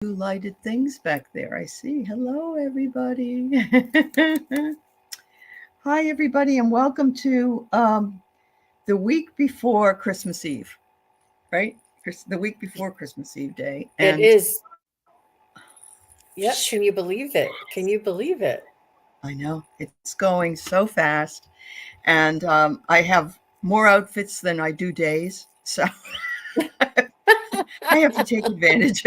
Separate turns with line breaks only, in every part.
lighted things back there. I see. Hello, everybody. Hi, everybody, and welcome to the week before Christmas Eve, right? The week before Christmas Eve day.
It
And
is. Yep. Can you believe it? Can you believe it?
I know it's going so fast. And I have more outfits than I do days. So I have to take advantage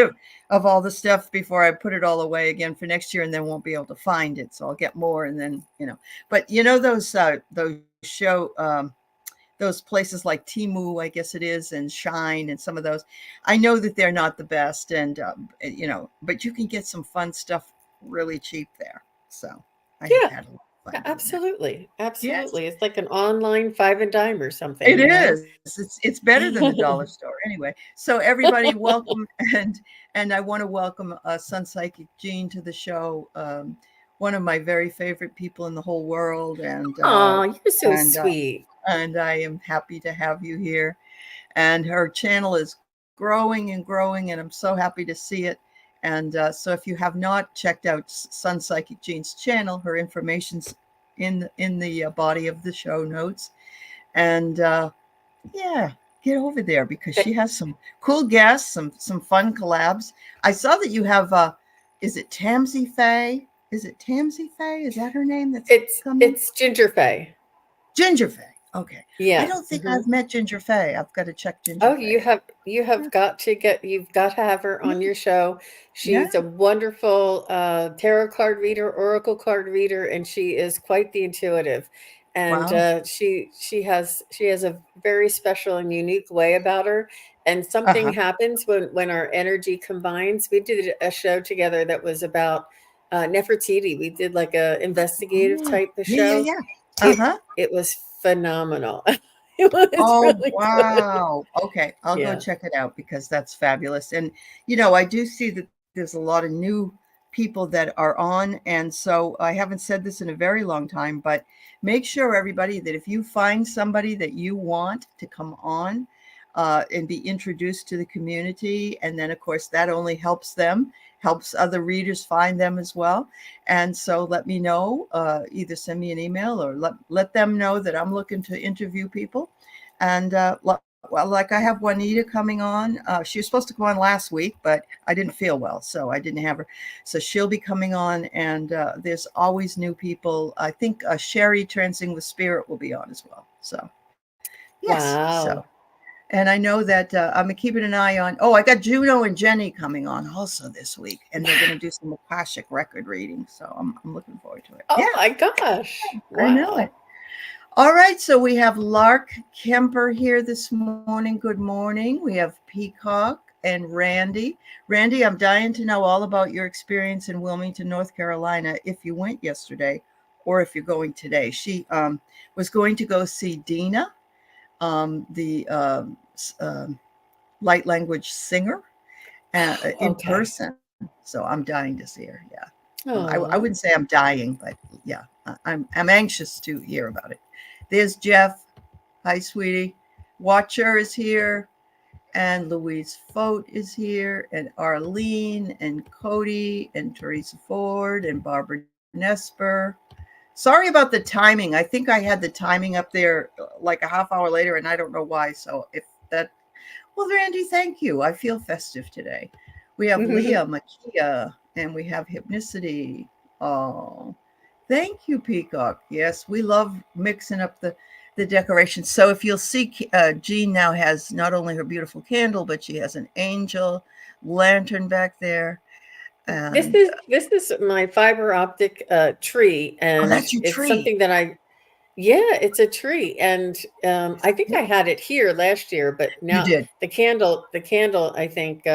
of all the stuff before I put it all away again for next year, and then won't be able to find it. So I'll get more, and then But those those places like Timu, I guess it is, and Shine, and some of those. I know that they're not the best, and but you can get some fun stuff really cheap there. So I have
Yeah.
had a lot of fun doing that.
Absolutely.
Yes.
Absolutely. It's like an online five and dime or something,
It
you know?
is. It's better than the dollar store. Anyway, so everybody, welcome, and I want to welcome Sun Psychic Jean to the show. One of my very favorite people in the whole world,
Oh, you're so
and uh,
sweet.
and I am happy to have you here. And her channel is growing and growing, and I'm so happy to see it. And so, if you have not checked out Sun Psychic Jean's channel, her information's in the body of the show notes. And yeah, get over there because
Th-
she has some cool guests, some fun collabs. I saw that you have is it Tamsy Faye? Is it Tamsy Faye? Is that her name that's coming?
it's Ginger Faye.
Ginger Faye. Okay. I
Yeah.
don't think
Hmm.
I've met Ginger Faye. I've got to check Ginger
Oh,
Faye out.
you have got to get you've got to have her on
Yeah.
your show.
Yeah.
She's a wonderful tarot card reader, oracle card reader, and she is quite the intuitive. And
Wow.
she has a very special and unique way about her. And something
Uh-huh.
happens when our energy combines. We did a show together that was about Nefertiti. We did like a investigative
Oh,
type of
yeah, yeah,
show.
yeah.
It
Uh-huh.
it was phenomenal. It was
Oh,
really good.
wow. Okay, I'll go
Yeah.
check it out because that's fabulous. And I do see that there's a lot of new people that are on, and so I haven't said this in a very long time, but make sure, everybody, that if you find somebody that you want to come on and be introduced to the community, and then of course that only helps them, helps other readers find them as well. And so let me know, either send me an email or let them know that I'm looking to interview people. And well, like I have Juanita coming on. She was supposed to come on last week, but I didn't feel well, so I didn't have her. So she'll be coming on, and there's always new people. I think Sherry Transing with Spirit will be on as well. So yes, so
Wow.
and I know that I'm keeping an eye on. Oh, I got Juno and Jenny coming on also this week, and they're going to do some Akashic record reading. So I'm looking forward to it.
Oh
Yeah,
my gosh.
I know it.
Wow.
All right, so we have Lark Kemper here this morning. Good morning. We have Peacock and Randy. Randy, I'm dying to know all about your experience in Wilmington, North Carolina, if you went yesterday or if you're going today. She was going to go see Dina, the light language singer, in
Okay.
person. So I'm dying to see her. Yeah. I wouldn't
Oh.
say I'm dying, but yeah, I'm anxious to hear about it. There's Jeff. Hi, sweetie. Watcher is here, and Louise Fote is here, and Arlene, and Cody, and Teresa Ford, and Barbara Nesper. Sorry about the timing. I think I had the timing up there like a half hour later, and I don't know why. So if that, well, Randy, thank you. I feel festive today. We have Leah, Makia, and we have Hypnicity. Oh, thank you, Peacock. Yes, we love mixing up the decorations. So if you'll see, Jean now has not only her beautiful candle, but she has an angel lantern back there.
This
And
is this is my fiber optic tree,
oh,
and
that's your
it's
tree.
something that yeah, it's a tree, and I think
Yeah,
I had it here last year, but
you
now
did.
the candle, I think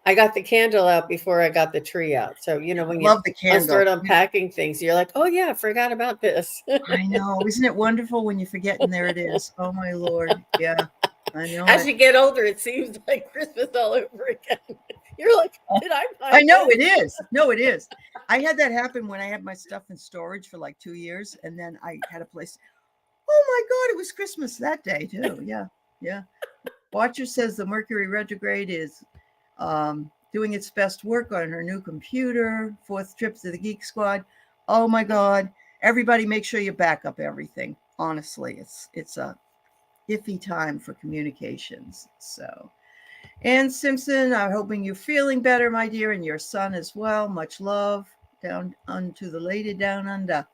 I got the candle out before I got the tree out. So when you
Love the candle.
start unpacking things, you're like, oh yeah, I forgot about this.
I know. Isn't it wonderful when you forget and there it is? Oh my Lord. Yeah, I know
As
it.
you get older, it seems like Christmas all over again. You're like, did I
I
buy
know
this?
it is. No, it is. I had that happen when I had my stuff in storage for like 2 years, and then I had a place. Oh my God, it was Christmas that day too. Yeah, yeah. Watcher says the Mercury retrograde is doing its best work on her new computer. Fourth trip to the Geek Squad. Oh my God. Everybody make sure you back up everything. Honestly, it's a iffy time for communications. So, Ann Simpson, I'm hoping you're feeling better, my dear, and your son as well. Much love down unto the lady down under.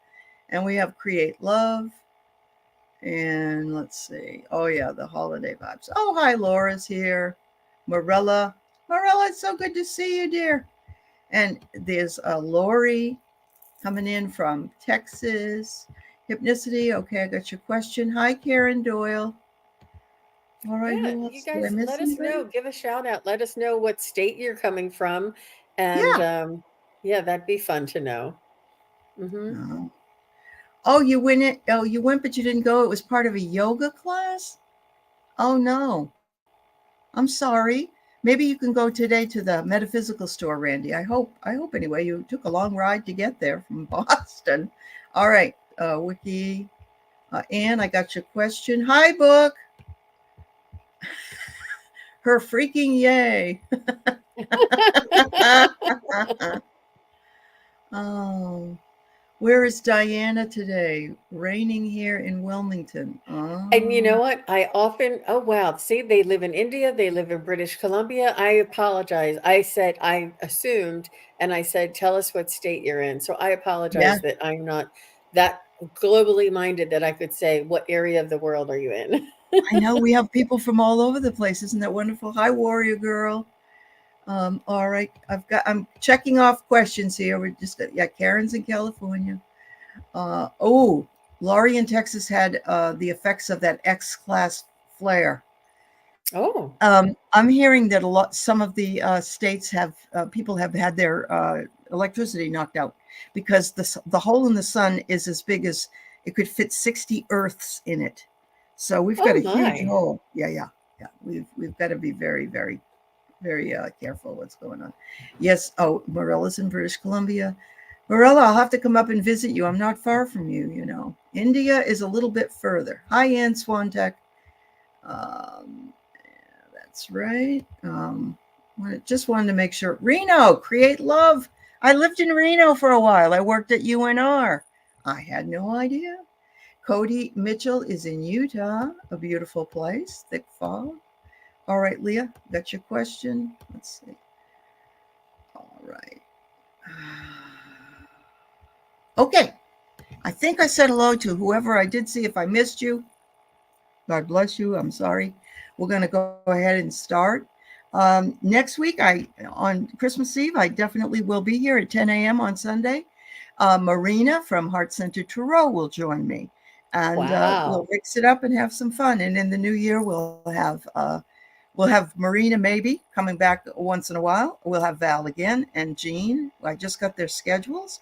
And we have Create Love. And let's see. Oh, yeah, the holiday vibes. Oh, hi, Laura's here. Marilla. Marilla, it's so good to see you, dear. And there's Lori coming in from Texas. Hypnicity. Okay, I got your question. Hi, Karen Doyle. All right,
Yeah,
who
you
else? Did I
guys
miss
let us
anybody?
know. Give a shout out. Let us know what state you're coming from. And
Yeah.
yeah, that'd be fun to know. Hmm.
No. Oh, you went it. Oh, you went, but you didn't go. It was part of a yoga class. Oh no, I'm sorry. Maybe you can go today to the metaphysical store, Randy. I hope. I hope anyway. You took a long ride to get there from Boston. All right, Wiki. Anne, I got your question. Hi, book. Her freaking yay. Oh, where is Diana today? Raining here in Wilmington.
And you know
Oh,
what? I often, oh wow, see, they live in India, they live in British Columbia. I apologize. I said, I assumed, and I said, tell us what state you're in. So I
yeah.
apologize that I'm not that globally minded that I could say, what area of the world are you in?
I know we have people from all over the place. Isn't that wonderful? Hi, Warrior Girl. All right, I'm checking off questions here. We're just yeah, Karen's in California. Oh, Laurie in Texas had the effects of that X-class flare.
Oh,
I'm hearing that some of the states have people have had their electricity knocked out because the hole in the sun is as big as it could fit 60 Earths in it. So we've got
oh
a huge
my.
hole. Yeah, yeah, yeah. We've got to be very careful what's going on. Yes. Oh, Morella's in British Columbia. Morella, I'll have to come up and visit you. I'm not far from you. You know, India is a little bit further. Hi, Ann Swantek. That's right. Just wanted to make sure. Reno, create love. I lived in Reno for a while. I worked at UNR. I had no idea. Cody Mitchell is in Utah, a beautiful place, thick fog. All right, Leah, got your question? Let's see. All right. Okay. I think I said hello to whoever I did see. If I missed you, God bless you. I'm sorry. We're going to go ahead and start. Next week, on Christmas Eve, I definitely will be here at 10 a.m. on Sunday. Marina from Heart Center Tarot will join me, and we'll
Wow.
mix it up and have some fun. And in the new year, we'll have Marina maybe coming back once in a while. We'll have Val again and Jean. I just got their schedules,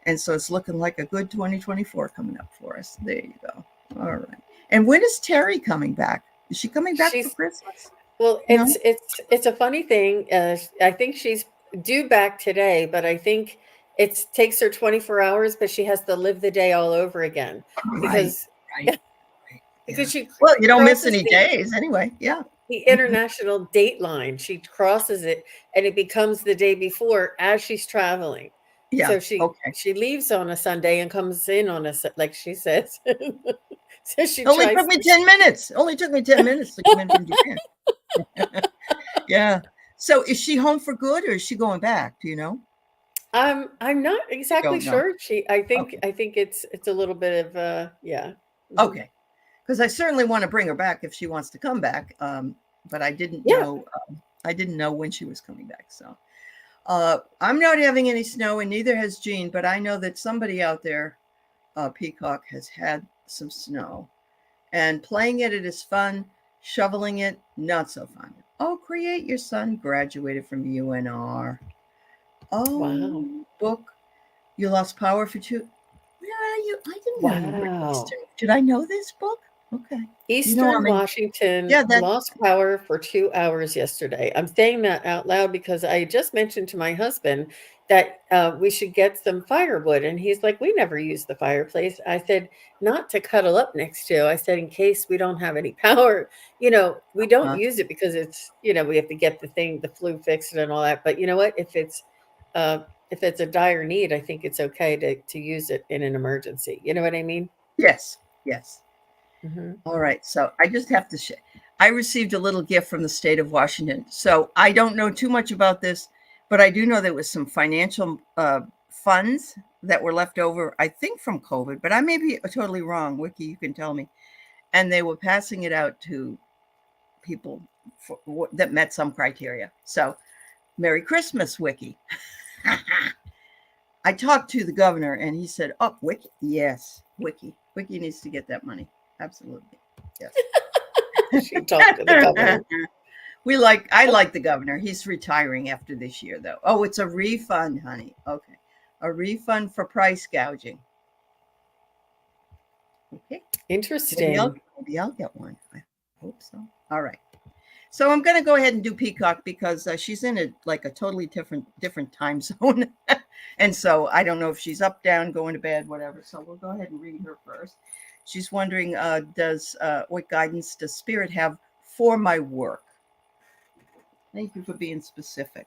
and so it's looking like a good 2024 coming up for us. There you go. All right. And when is Terry coming back? Is she coming back for
She's
Christmas?
well,
No?
it's a funny thing. I think she's due back today, but I think it takes her 24 hours, but she has to live the day all over again
Right,
because
right, right. Yeah.
because she
Well, you don't miss
crosses
any days anyway. Yeah.
the international date line. She crosses it and it becomes the day before as she's traveling.
Yeah.
So she
Okay.
she leaves on a Sunday and comes in on like she says. So she
Only took
tries
me
to
10 minutes. Only took me 10 minutes to come in from Japan. Yeah. So is she home for good or is she going back? Do you know?
I'm not exactly
Don't know.
sure. I think
Okay.
it's a little bit of yeah. Mhm.
Okay. Because I certainly want to bring her back if she wants to come back. But
Yeah.
I didn't know when she was coming back. So I'm not having any snow, and neither has Jean. But I know that somebody out there, Peacock, has had some snow, and playing it is fun. Shoveling it, not so fun. Oh, create your son graduated from UNR.
Wow.
Oh, book. You lost power for two. Where are you? I didn't know you were
Wow.
Eastern. Did I know this book? Okay.
Eastern
I mean,
Washington
yeah, that
lost power for 2 hours yesterday. I'm saying that out loud because I just mentioned to my husband that we should get some firewood. And he's like, we never use the fireplace. I said, not to cuddle up next to. I said, in case we don't have any power, we don't
uh,
use it because it's, we have to get the flue fixed and all that. But you know what? Uh, if it's a dire need, I think it's okay to use it in an emergency. You know what I mean?
yes, yes.
Hmm.
All right. So I just have to I received a little gift from the state of Washington. So I don't know too much about this, but I do know there was some financial funds that were left over, I think from COVID, but I may be totally wrong. Wiki, you can tell me. And they were passing it out to people that met some criteria. So Merry Christmas, Wiki. I talked to the governor and he said, oh, Wiki. Yes, Wiki. Wiki needs to get that money. Absolutely. Yes.
She talked to the governor.
I like the governor. He's retiring after this year, though. Oh, it's a refund, honey. Okay. A refund for price gouging. Okay.
Interesting.
Maybe I'll get one. I hope so. All right. So I'm going to go ahead and do Peacock because she's in a totally different time zone. And so I don't know if she's up, down, going to bed, whatever. So we'll go ahead and read her first. She's wondering, what guidance does Spirit have for my work? Thank you for being specific.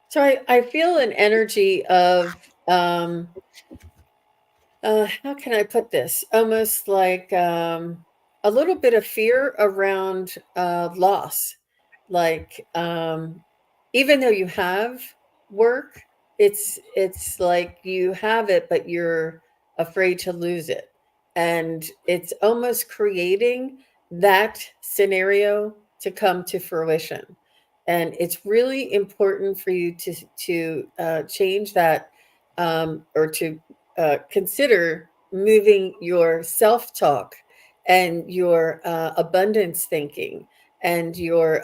So I feel an energy of how can I put this? Almost like a little bit of fear around loss. Like even though you have work, it's like you have it, but you're afraid to lose it. And it's almost creating that scenario to come to fruition. And it's really important for you to change that or to consider moving your self talk and your abundance thinking and your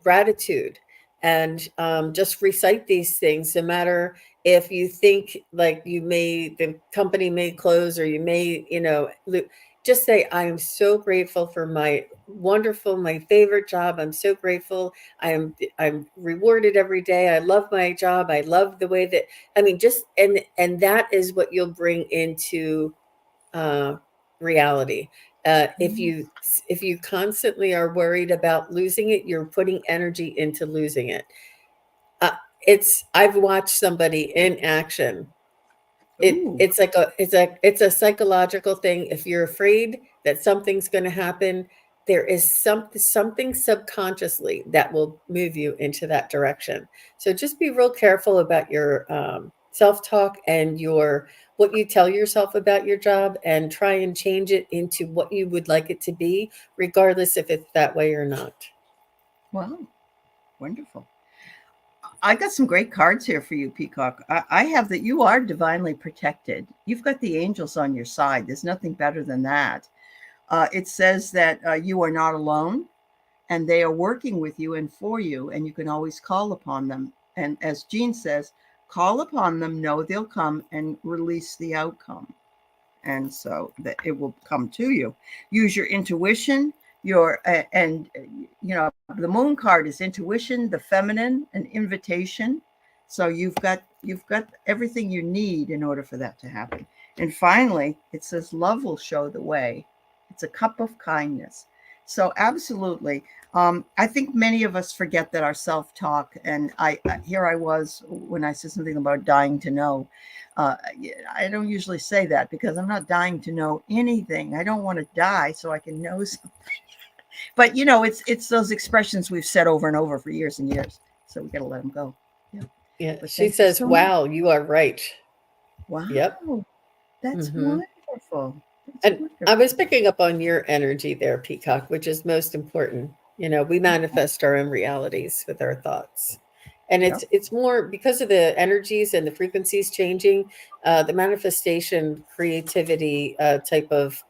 gratitude and just recite these things no matter if you think like the company may close or you may just say I'm so grateful for my favorite job. I'm so grateful. I'm rewarded every day. I love my job. I love the way that I mean, just and that is what you'll bring into uh, reality. If
Mm.
you constantly are worried about losing it, you're putting energy into losing it. Uh, I've watched somebody in action.
Ooh.
It's a psychological thing. If you're afraid that something's going to happen, there is something subconsciously that will move you into that direction. So just be real careful about your self-talk and your what you tell yourself about your job, and try and change it into what you would like it to be, regardless if it's that way or not.
Wow. Wonderful. I got some great cards here for you, Peacock. I have that you are divinely protected. You've got the angels on your side. There's nothing better than that. It says that you are not alone and they are working with you and for you, and you can always call upon them. And as Jean says, call upon them, know they'll come and release the outcome. And so that it will come to you. Use your intuition, the moon card is intuition, the feminine, an invitation. So you've got everything you need in order for that to happen. And finally, it says love will show the way. It's a cup of kindness. So absolutely, I think many of us forget that our self-talk. And here I was when I said something about dying to know. Uh, I don't usually say that because I'm not dying to know anything. I don't want to die so I can know something. But it's those expressions we've said over and over for years and years. So we got to let them go. Yeah.
Yeah,
But
she
thank you
says,
so much.
"Wow, you are right." Yep.
Wow, that's
Hmm.
wonderful. It's
And I
wonderful.
was picking up on your energy there, Peacock, which is most important. You know, we manifest our own realities with our thoughts. And
Yep.
it's more because of the energies and the frequencies changing, the manifestation creativity type of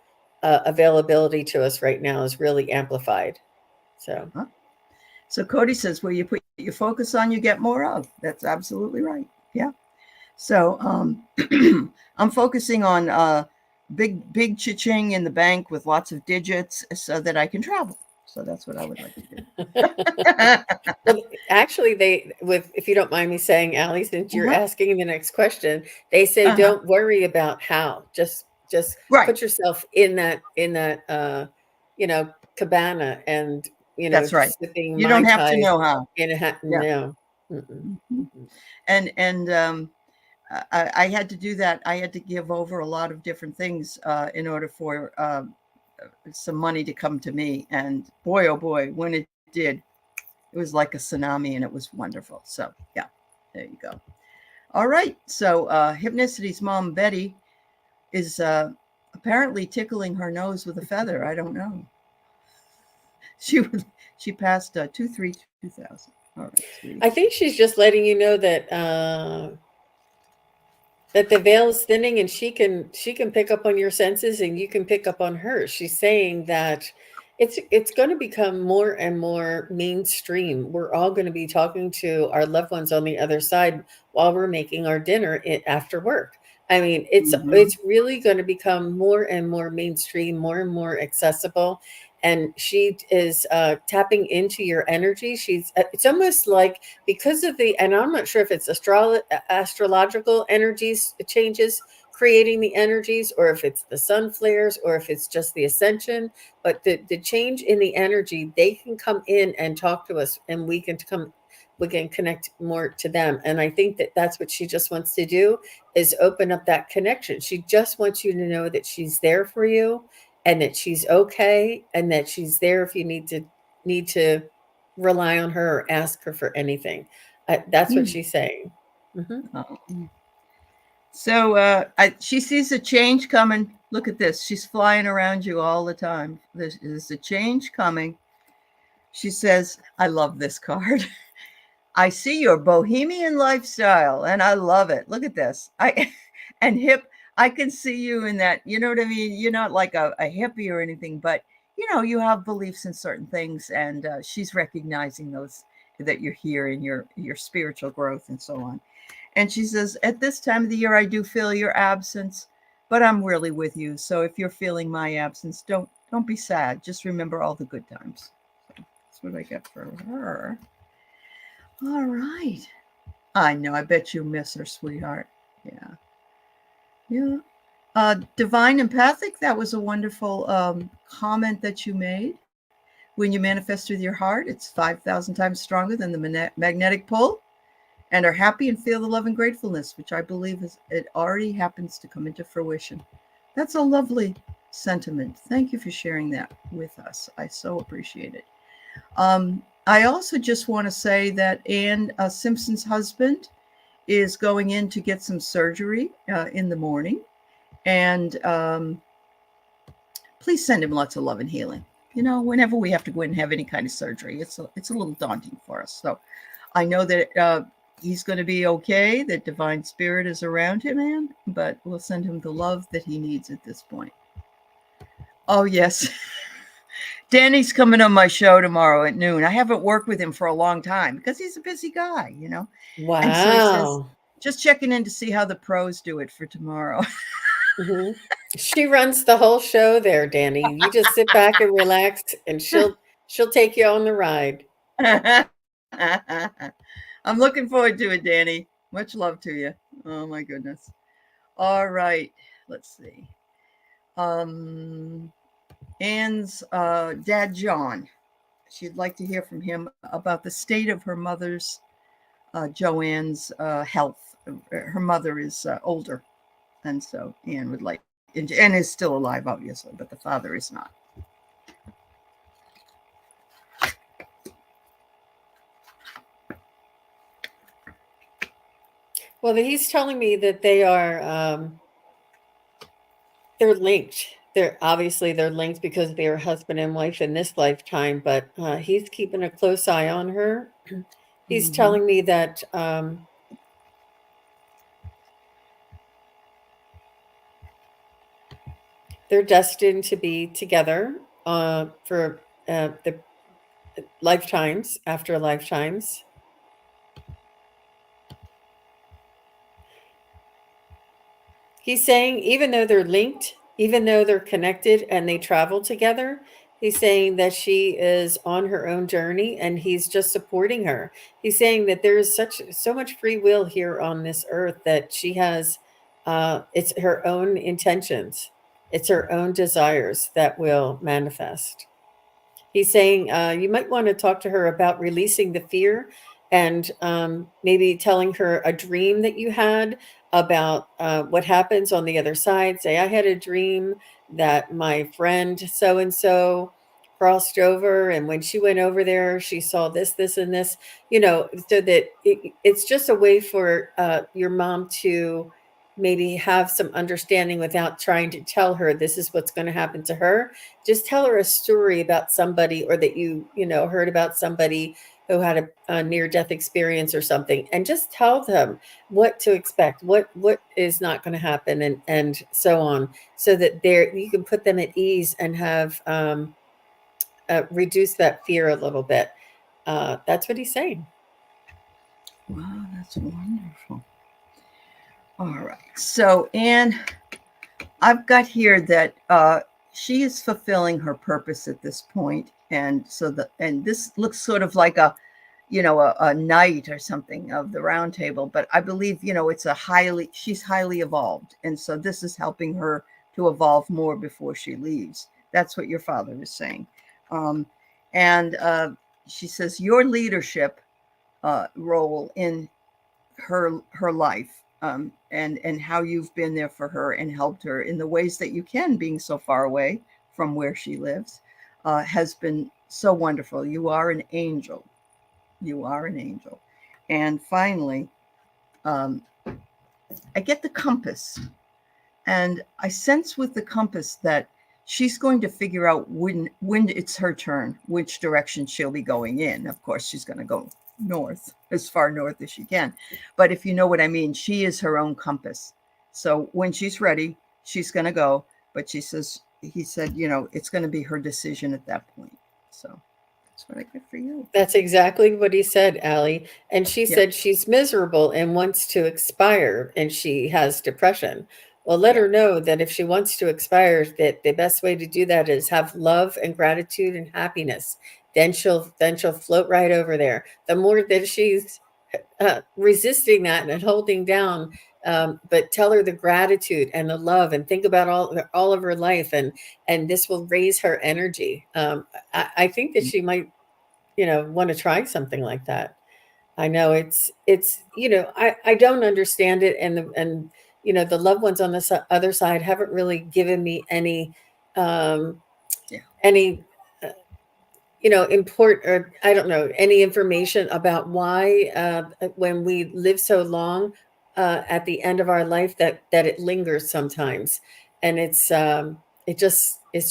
availability to us right now is really amplified. So
Uh-huh. So Cody says, where you put your focus on, you get more of. That's absolutely right. Yeah. So I'm focusing on big cha-ching in the bank with lots of digits so that I can travel. So that's what I would like to do.
well, actually, they with if you don't mind me saying, Allie, since you're
Uh-huh.
asking the next question, they say
Uh-huh.
don't worry about how. Just
Right.
put yourself in that you know cabana and
That's right.
sipping
You
mai
don't have to
tais
know how.
in a hat.
Yeah.
No, mm-mm,
Mhm.
mm-mm.
And I had to do that. I had to give over a lot of different things in order for some money to come to me. And boy, oh boy, when it did, it was like a tsunami and it was wonderful. So, yeah, there you go. All right. So, Hypnicity's mom, Betty, is apparently tickling her nose with a feather. I don't know. She was, she passed 2-3-2000. All right, sweetie.
I think she's just letting you know that that the veil is thinning and she can pick up on your senses and you can pick up on hers. She's saying that it's going to become more and more mainstream. We're all going to be talking to our loved ones on the other side while we're making our dinner after work. I mean,
Mm-hmm.
it's really going to become more and more mainstream, more and more accessible. And she is tapping into your energy. She's it's almost like because of the and I'm not sure if it's astrological energies changes creating the energies or if it's the sun flares or if it's just the ascension, but the change in the energy, they can come in and talk to us and we can connect more to them. And I think that that's what she just wants to do is open up that connection. She just wants you to know that she's there for you and that she's okay and that she's there if you need to rely on her or ask her for anything. That's what
Mm.
she's saying. Hmm.
Oh. So she sees a change coming. Look at this. She's flying around you all the time. There's a change coming. She says, I love this card. I see your bohemian lifestyle and I love it. Look at this. I and hip, I can see you in that, you know what I mean? You're not like a hippie or anything, but you have beliefs in certain things and she's recognizing those that you're here in your spiritual growth and so on. And she says, at this time of the year I do feel your absence, but I'm really with you. So if you're feeling my absence, don't be sad. Just remember all the good times. So that's what I get for her. All right. I know. I bet you miss her, sweetheart. Yeah. Yeah. Divine Empathic, that was a wonderful comment that you made. When you manifest with your heart, it's 5,000 times stronger than the magnetic pull and are happy and feel the love and gratefulness, which I believe it already happens to come into fruition. That's a lovely sentiment. Thank you for sharing that with us. I so appreciate it. I also just want to say that Ann Simpson's husband is going in to get some surgery in the morning. And please send him lots of love and healing. Whenever we have to go in and have any kind of surgery, it's a little daunting for us. So I know that he's going to be okay, that divine spirit is around him, Anne, but we'll send him the love that he needs at this point. Oh, yes. Danny's coming on my show tomorrow at noon. I haven't worked with him for a long time because he's a busy guy. And so he says,
Wow.
just checking in to see how the pros do it for tomorrow.
Hmm. She runs the whole show there, Danny. You just sit back and relax, and she'll take you on the ride.
I'm looking forward to it, Danny. Much love to you. Oh, my goodness. All right. Let's see. Um, Anne's dad, John. She'd like to hear from him about the state of her mother's, Joanne's health. Her mother is older, and so Anne would like, and is still alive, obviously, but the father is not.
Well, he's telling me that they're linked. they're linked because they are husband and wife in this lifetime, but he's keeping a close eye on her. He's
Hmm.
telling me that they're destined to be together for the lifetimes after lifetimes. He's saying even though they're linked, even though they're connected and they travel together, he's saying that she is on her own journey and he's just supporting her. He's saying that there is so much free will here on this earth that she has it's her own intentions. It's her own desires that will manifest. He's saying you might want to talk to her about releasing the fear and maybe telling her a dream that you had about what happens on the other side. Say, I had a dream that my friend so and so crossed over, and when she went over there, she saw this, this, and this, so that it's just a way for your mom to maybe have some understanding without trying to tell her this is what's going to happen to her. Just tell her a story about somebody, or that you heard about somebody who had a near death experience or something, and just tell them what to expect, what is not going to happen, and so on, so that you can put them at ease and have reduce that fear a little bit. That's what he's saying.
Wow, that's wonderful. All right. So, Anne, I've got here that she is fulfilling her purpose at this point, and and this looks sort of like a knight or something of the round table, but I believe it's she's highly evolved, and so this is helping her to evolve more before she leaves. That's what your father is saying, and she says your leadership role in her life, and how you've been there for her and helped her in the ways that you can, being so far away from where she lives, has been so wonderful. You are an angel. You are an angel. And finally, um, I get the compass, and I sense with the compass that she's going to figure out when it's her turn, which direction she'll be going in. Of course, she's going to go north, as far north as she can. But if you know what I mean, she is her own compass. So when she's ready, she's going to go. But he said, it's going to be her decision at that point. So that's what I get for you.
That's exactly what he said, Allie. And she
Yeah.
said she's miserable and wants to expire, and she has depression. Well, let
Yeah.
her know that if she wants to expire, that the best way to do that is have love and gratitude and happiness. Then she'll float right over there. The more that she's resisting that and holding down, but tell her the gratitude and the love, and think about all of her life, and this will raise her energy. I think that she might want to try something like that. I know I don't understand it, and the loved ones on the other side haven't really given me um
Yeah.
any import, or I don't know, any information about why when we live so long at the end of our life that it lingers sometimes. And it's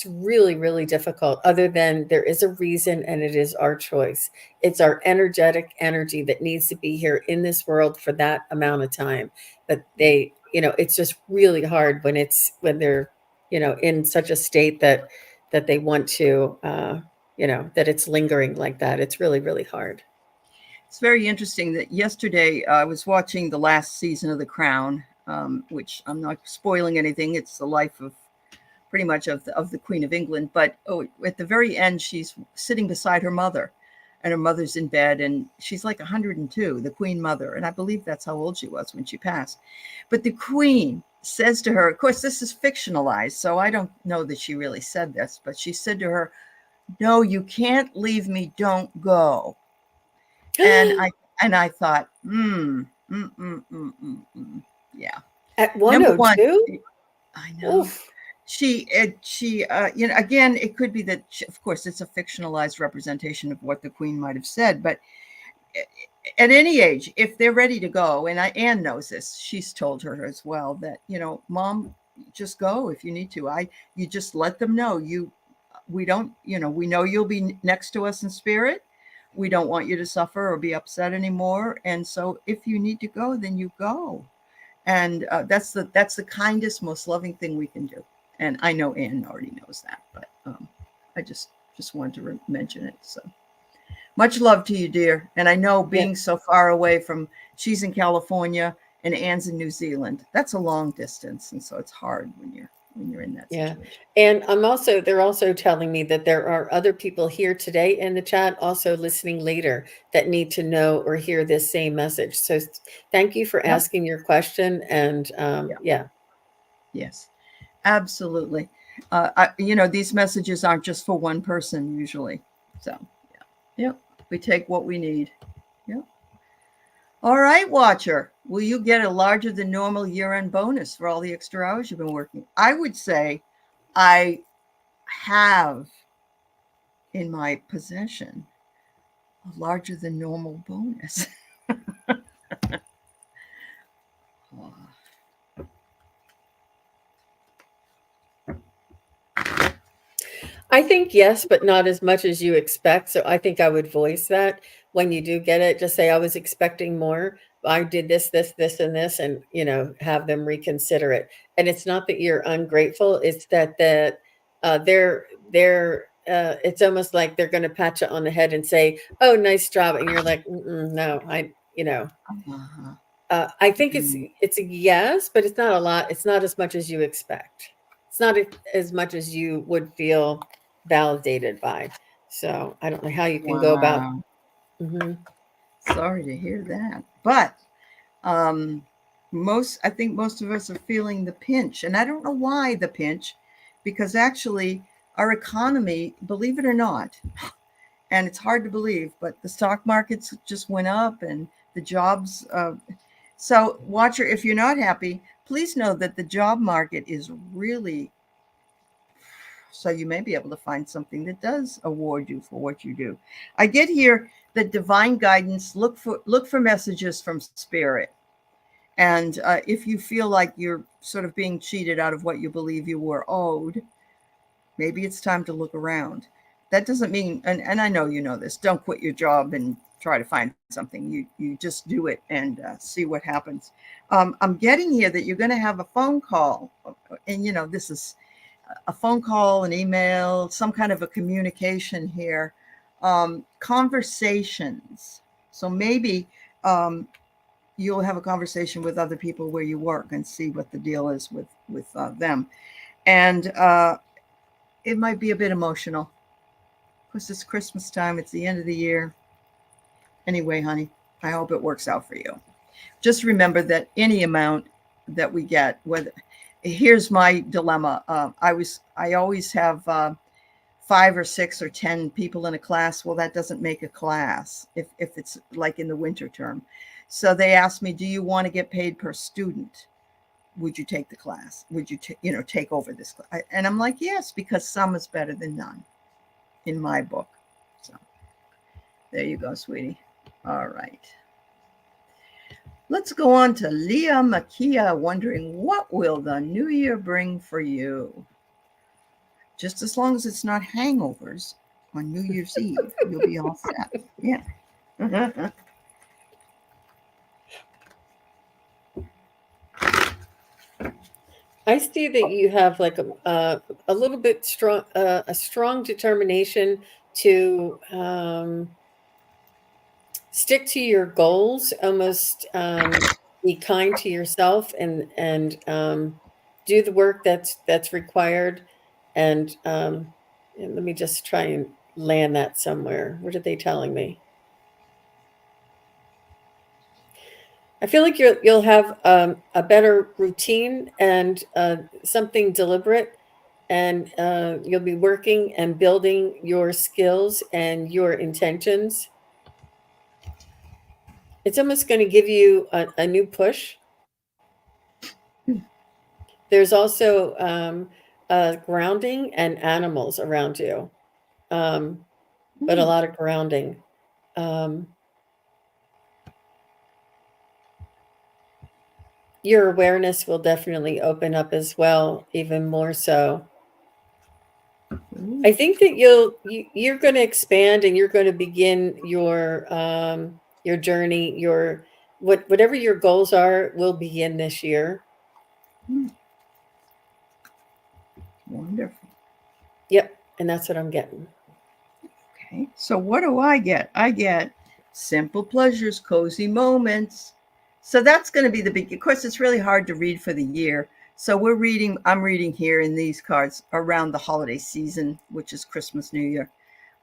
really, really difficult, other than there is a reason, and it is our choice. It's our energetic energy that needs to be here in this world for that amount of time. But it's just really hard when they're in such a state that they want to that it's lingering like that. It's really, really hard.
It's very interesting that yesterday I was watching the last season of The Crown, which I'm not spoiling anything. It's the life of pretty much of the Queen of England. But at the very end, she's sitting beside her mother, and her mother's in bed, and she's like 102, the Queen Mother, and I believe that's how old she was when she passed. But the Queen says to her, of course, this is fictionalized, so I don't know that she really said this, but she said to her, "No, you can't leave me. Don't go." And I thought, yeah.
At
Number one,
102?
I know.
Oof.
Again, it could be that, of course, it's a fictionalized representation of what the Queen might have said, but at any age, if they're ready to go, and Anne knows this, she's told her as well that, Mom, just go if you need to. You just let them know we don't, we know you'll be next to us in spirit. We don't want you to suffer or be upset anymore. And so if you need to go, then you go. And that's the kindest, most loving thing we can do. And I know Anne already knows that, but I just wanted to mention it. So much love to you, dear. And I know
Yeah.
being so far away from, she's in California and Anne's in New Zealand. That's a long distance, and so it's hard when you're in that
Yeah.
situation.
And they're also telling me that there are other people here today in the chat, also listening later, that need to know or hear this same message. So thank you for
Yep.
asking your question. And
Yeah.
yeah.
Yes. Absolutely. These messages aren't just for one person usually. So, yeah. Yep. We take what we need. Yep. All right, Watcher. Will you get a larger than normal year-end bonus for all the extra hours you've been working? I would say I have in my possession a larger than normal bonus.
I think yes, but not as much as you expect. So I think I would voice that when you do get it. Just say, I was expecting more. I did this, this, this, and this, and have them reconsider it. And it's not that you're ungrateful; it's that they're. It's almost like they're going to pat you on the head and say, "Oh, nice job," and you're like, "No, I think it's a yes, but it's not a lot. It's not as much as you expect. It's not as much as you would feel validated by. So I don't know how you can go about.
Wow.
Mhm.
Sorry to hear that. But um, I think most of us are feeling the pinch. And I don't know why the pinch, because actually our economy, believe it or not, and it's hard to believe, but the stock markets just went up and the jobs. So, Watcher, if you're not happy, please know that the job market is really, so you may be able to find something that does award you for what you do. I get here that divine guidance, look for messages from spirit. And if you feel like you're sort of being cheated out of what you believe you were owed, maybe it's time to look around. That doesn't mean, and I know you know this, don't quit your job and try to find something. You just do it and see what happens. I'm getting here that you're going to have a phone call. And, this is a phone call, an email, some kind of a communication here. Conversations. So maybe you'll have a conversation with other people where you work and see what the deal is with them. And it might be a bit emotional because it's Christmas time. It's the end of the year. Anyway, honey, I hope it works out for you. Just remember that any amount that we get, whether here's my dilemma. I always have 5 or 6 or 10 people in a class. Well, that doesn't make a class if it's like in the winter term. So they asked me, do you want to get paid per student? Would you take the class? Would you take over this class? And I'm like, yes, because some is better than none in my book. So there you go, sweetie. All right. Let's go on to Leah Makia, wondering what will the new year bring for you? Just as long as it's not hangovers on New Year's Eve, you'll be all set. Yeah.
I see that you have like a little bit strong, a strong determination to stick to your goals, almost be kind to yourself, and do the work that's required. And let me just try and land that somewhere. What are they telling me? I feel like you'll have a better routine and something deliberate, and you'll be working and building your skills and your intentions. It's almost going to give you a new push. There's also grounding and animals around you, but a lot of grounding. Um, your awareness will definitely open up as well, even more so. I think that you're going to expand, and you're going to begin your journey, whatever your goals are will begin this year.
Wonderful.
Yep, and that's what I'm getting.
Okay. So what do I get? I get simple pleasures, cozy moments. So that's going to be the big. Of course, it's really hard to read for the year. So I'm reading here in these cards around the holiday season, which is Christmas, New Year.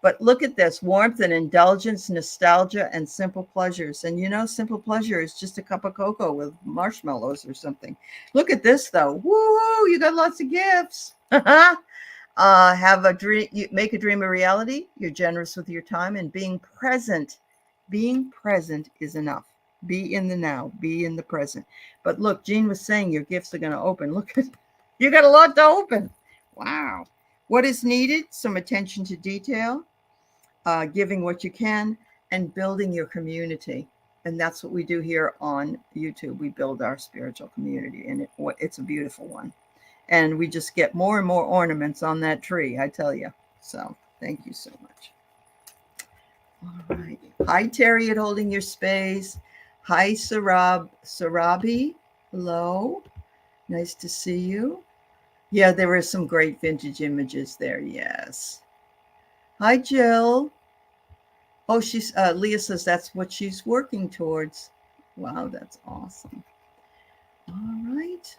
But look at this: warmth and indulgence, nostalgia, and simple pleasures. And simple pleasure is just a cup of cocoa with marshmallows or something. Look at this, though. Woo! You got lots of gifts. Have a dream, make a dream a reality. You're generous with your time, and being present. Being present is enough. Be in the now, be in the present. But look, Jean was saying your gifts are going to open. Look at you got a lot to open. Wow. What is needed? Some attention to detail, giving what you can, and building your community. And that's what we do here on YouTube. We build our spiritual community, and it's a beautiful one. And we just get more and more ornaments on that tree, I tell you. So thank you so much. All right. Hi, Terry, at Holding Your Space. Hi, Sarabi. Hello. Nice to see you. Yeah, there were some great vintage images there. Yes. Hi, Jill. Oh, Leah says that's what she's working towards. Wow, that's awesome. All right.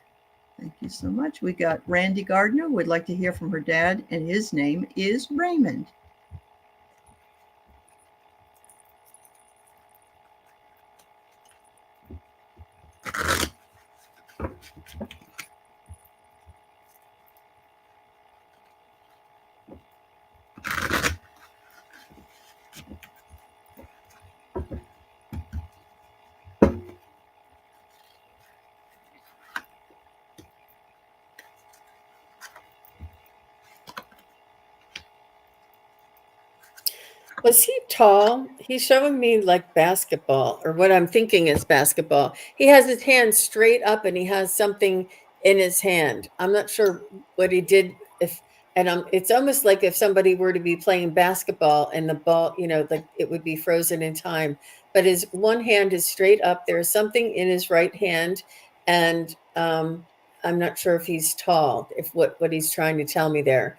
Thank you so much. We got Randy Gardner would like to hear from her dad, and his name is Raymond.
Was he tall? He's showing me like basketball, or what I'm thinking is basketball. He has his hand straight up, and he has something in his hand. I'm not sure what he did. It's almost like if somebody were to be playing basketball and the ball, like it would be frozen in time. But his one hand is straight up. There's something in his right hand, and I'm not sure if he's tall. If what he's trying to tell me there.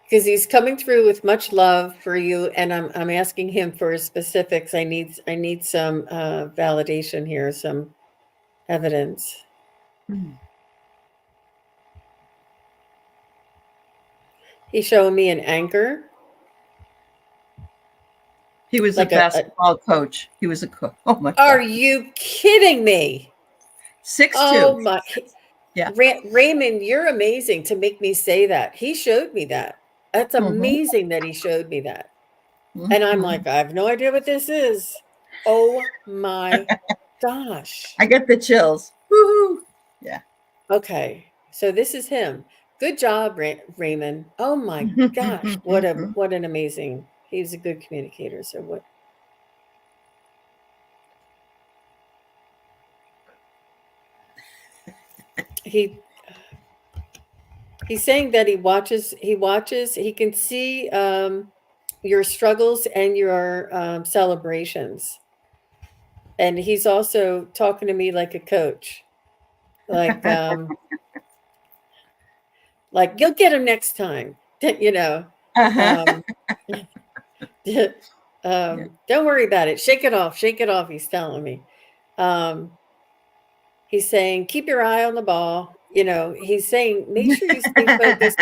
Because he's coming through with much love for you, and I'm asking him for specifics. I need some validation here, some evidence. He's showing me an anchor.
He was like a basketball coach. He was a coach. Oh my God!
Are you kidding me?
6'2".
Oh my!
Yeah.
Raymond, you're amazing to make me say that. He showed me that. That's amazing that he showed me that. And I'm like, I have no idea what this is. Oh my gosh.
I get the chills. Woohoo. Yeah.
Okay. So this is him. Good job, Raymond. Oh my gosh. What an amazing. He's a good communicator. So what? He's saying that he can see your struggles and your celebrations. And he's also talking to me like a coach. Like like you'll get him next time. Don't worry about it. Shake it off. Shake it off. He's telling me. He's saying, keep your eye on the ball. He's saying, make sure you stay focused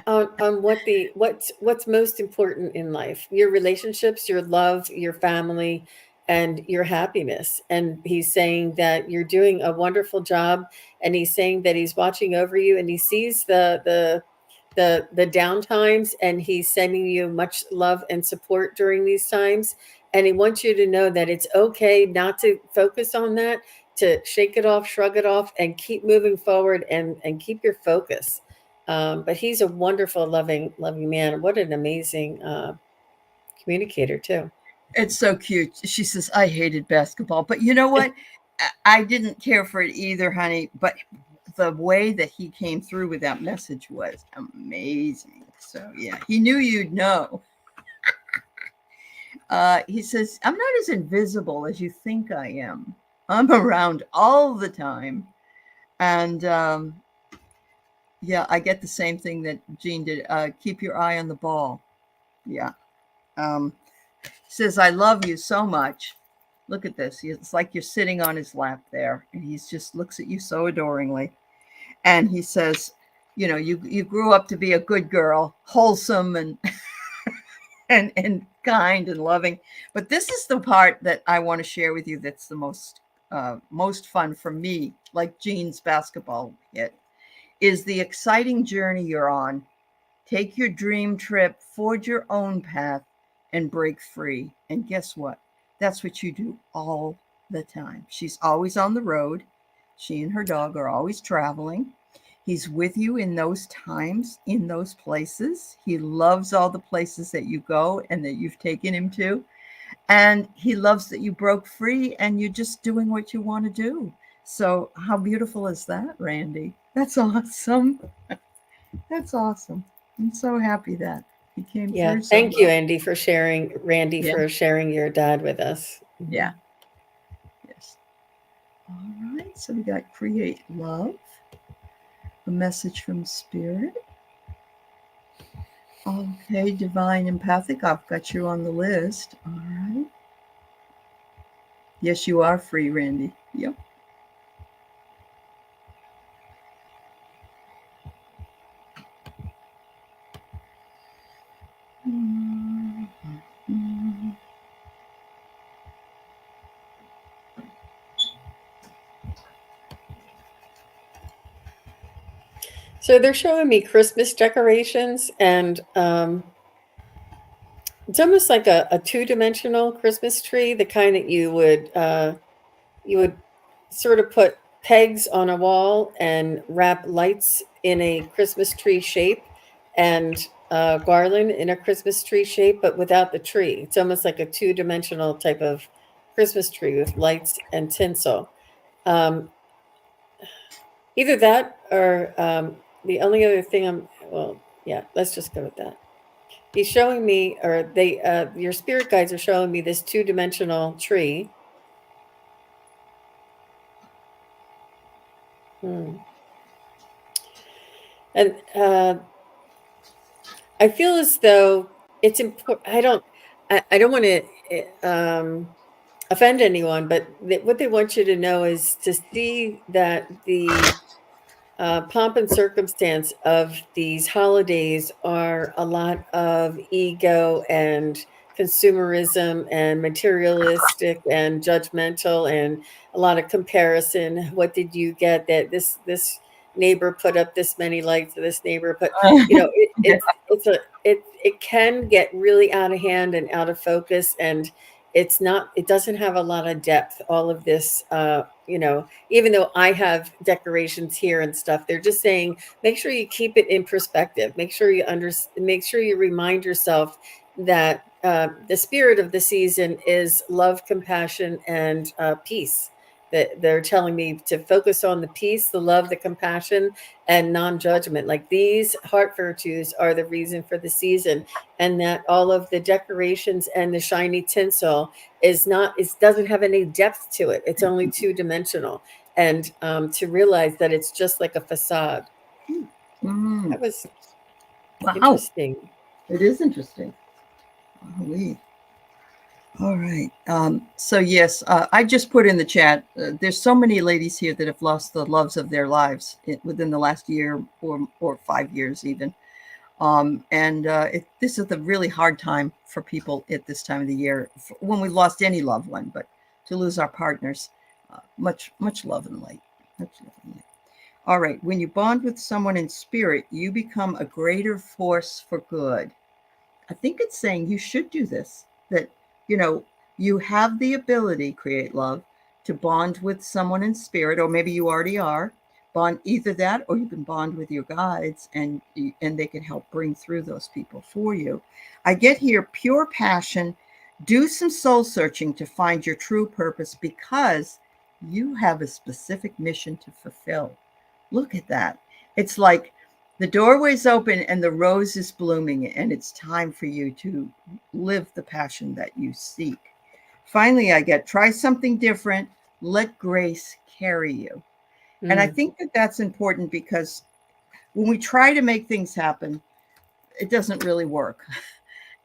on what's most important in life, your relationships, your love, your family, and your happiness. And he's saying that you're doing a wonderful job. And he's saying that he's watching over you, and he sees the down times, and he's sending you much love and support during these times. And he wants you to know that it's okay not to focus on that, to shake it off, shrug it off, and keep moving forward, and keep your focus. But he's a wonderful, loving man. What an amazing communicator too.
It's so cute. She says, I hated basketball. But you know what? I didn't care for it either, honey. But the way that he came through with that message was amazing. So, yeah, he knew you'd know. He says, I'm not as invisible as you think I am. I'm around all the time. And yeah, I get the same thing that Jean did. Keep your eye on the ball. Yeah. Um, says, I love you so much. Look at this. It's like you're sitting on his lap there. And he just looks at you so adoringly. And he says, you know, you grew up to be a good girl, wholesome and and kind and loving. But this is the part that I want to share with you that's the most fun for me, like Jean's basketball hit, is the exciting journey you're on. Take your dream trip, forge your own path, and break free. And guess what? That's what you do all the time. She's always on the road. She and her dog are always traveling. He's with you in those times, in those places. He loves all the places that you go and that you've taken him to. And he loves that you broke free and you're just doing what you want to do. So, how beautiful is that, Randy? That's awesome. That's awesome. I'm so happy that he came
Yeah.
through so
Thank you,
well.
Randy,
Yeah,
for sharing your dad with us.
yeah, yes. All right, so we got create love, a message from spirit. Okay, divine empathic, I've got you on the list. All right. Yes, you are free, Randy. Yep. Mm-hmm.
So they're showing me Christmas decorations, and it's almost like a two-dimensional Christmas tree, the kind that you would sort of put pegs on a wall and wrap lights in a Christmas tree shape, and garland in a Christmas tree shape, but without the tree. It's almost like a two-dimensional type of Christmas tree with lights and tinsel. Um, Either that or the only other thing yeah, let's just go with that. He's showing me, or your spirit guides are showing me this two-dimensional tree. Hmm. And I feel as though it's important. I don't want to offend anyone, but what they want you to know is to see that the pomp and circumstance of these holidays are a lot of ego and consumerism and materialistic and judgmental, and a lot of comparison. What did you get that this neighbor put up this many lights, this neighbor put,
Yeah.
it can get really out of hand and out of focus, and it doesn't have a lot of depth, all of this. Even though I have decorations here and stuff, they're just saying make sure you keep it in perspective. Make sure you remind yourself that the spirit of the season is love, compassion, and peace. That they're telling me to focus on the peace, the love, the compassion, and non-judgment. Like these heart virtues are the reason for the season, and that all of the decorations and the shiny tinsel it doesn't have any depth to it. It's only two-dimensional, and to realize that it's just like a facade.
Mm.
That was
Wow,
interesting.
it is interesting. Golly. All right. So yes, I just put in the chat. There's so many ladies here that have lost the loves of their lives within the last year or 5 years even. And this is a really hard time for people at this time of the year when we've lost any loved one, but to lose our partners, much love and light. Much love and light. All right. When you bond with someone in spirit, you become a greater force for good. I think it's saying you should do this, that, you know, you have the ability, create love, to bond with someone in spirit, or maybe you already are. Bond either that, or you can bond with your guides, and they can help bring through those people for you. I get here pure passion Do some soul searching to find your true purpose because you have a specific mission to fulfill. Look at that. It's like the doorway's open and the rose is blooming, and it's time for you to live the passion that you seek. Finally, I get try something different, let grace carry you. And I
Mm.
think that that's important because when we try to make things happen, it doesn't really work.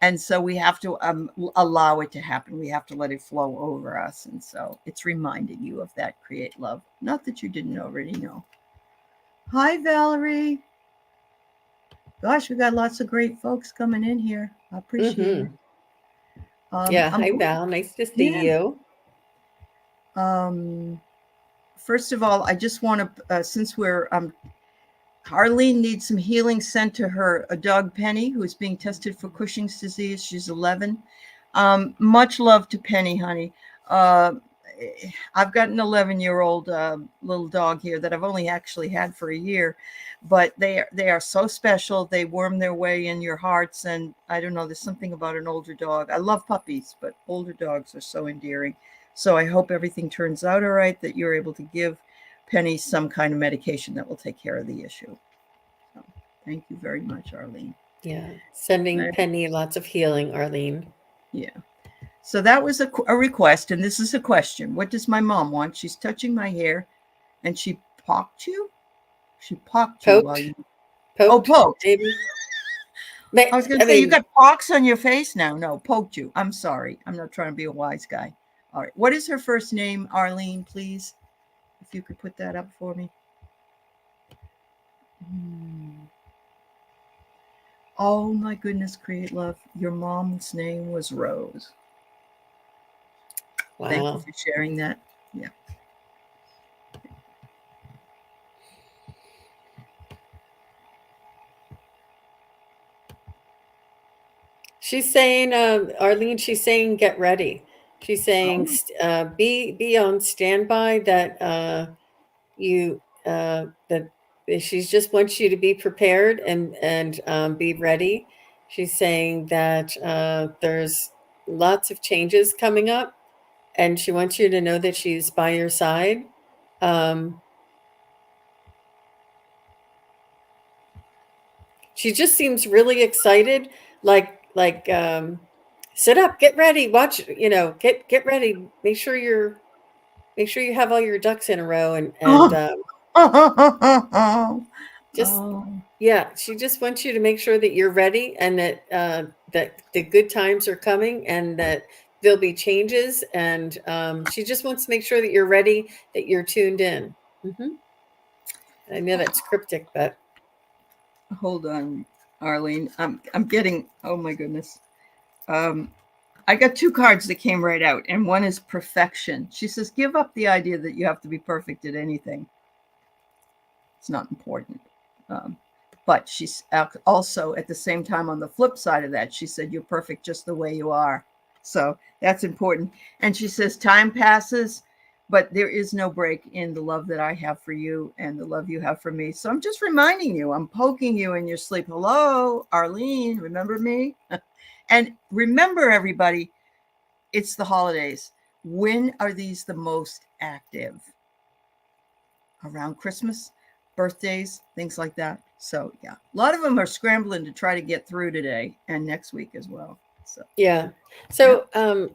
And so we have to allow it to happen. We have to let it flow over us. And so it's reminding you of that, create love. Not that you didn't already know. Hi, Valerie. Gosh, we got lots of great folks coming in here. I appreciate it.
Hmm. Yeah.
I'm
Hi,
going.
Val. Nice to see
Yeah.
you.
Um, First of all, I just want to, since we're Arlene needs some healing sent to her a dog Penny, who is being tested for Cushing's disease. She's 11. Much love to Penny, honey. Uh, I've got an 11-year-old little dog here that I've only actually had for a year, but they are so special. They worm their way in your hearts, and I don't know. There's something about an older dog. I love puppies, but older dogs are so endearing. So I hope everything turns out all right. That you're able to give Penny some kind of medication that will take care of the issue. So thank you very much, Arlene.
Yeah. Sending
Right.
Penny lots of healing, Arlene.
Yeah. So that was a request, and this is a question. What does my mom want? She's touching my hair, and she poked you? She poked you while
Poked.
you... Oh,
Poked,
poked.
maybe.
I was going
I
to say, you
mean,
got pocks on your face now. No, poked you. I'm sorry. I'm not trying to be a wise guy. All right. What is her first name, Arlene, please? If you could put that up for me. Oh, my goodness, create love. Your mom's name was Rose. Thank you
wow.
for sharing that. Yeah.
She's saying, Arlene, she's saying, get ready. She's saying,
Oh.
be on standby that you that she just wants you to be prepared and be ready. She's saying that there's lots of changes coming up, and she wants you to know that she's by your side. Um, she just seems really excited, like sit up, get ready, watch, get ready, make sure you have all your ducks in a row and
Oh.
just
Oh.
yeah, she just wants you to make sure that you're ready and that the good times are coming and that there'll be changes and she just wants to make sure that you're ready, that you're tuned in. Hmm. I know that's cryptic, but
Hold on, Arlene. I'm getting, oh my goodness. Um I got two cards that came right out, and one is perfection. She says, give up the idea that you have to be perfect at anything. It's not important. Um, but she's also at the same time on the flip side of that, she said, you're perfect just the way you are. So that's important. And she says, time passes, but there is no break in the love that I have for you and the love you have for me. So I'm just reminding you, I'm poking you in your sleep. Hello, Arlene, remember me? And remember, everybody, it's the holidays. When are these the most active? Around Christmas, birthdays, things like that. So yeah, a lot of them are scrambling to try to get through today and next week as well. So
yeah.
yeah.
So,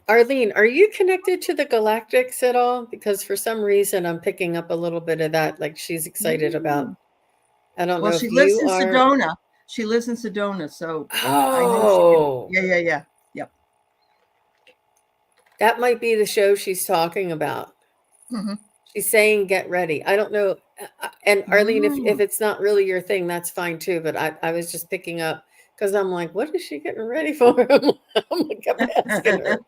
Arlene, are you connected to the Galactics at all? Because for some reason I'm picking up a little bit of that, like she's excited about.
Mm.
I don't
Well,
know
she
if
lives
you
in
are.
Sedona. She lives in Sedona, so I know she could.
Oh,
Yeah, yeah, yeah, yep.
that might be the show she's talking about.
Mm-hmm.
She's saying, "Get ready." I don't know. And Arlene, if
Mm.
it's not really your thing, that's fine too. But I was just picking up because I'm like, what is she getting ready for? I'm like, I'm asking her.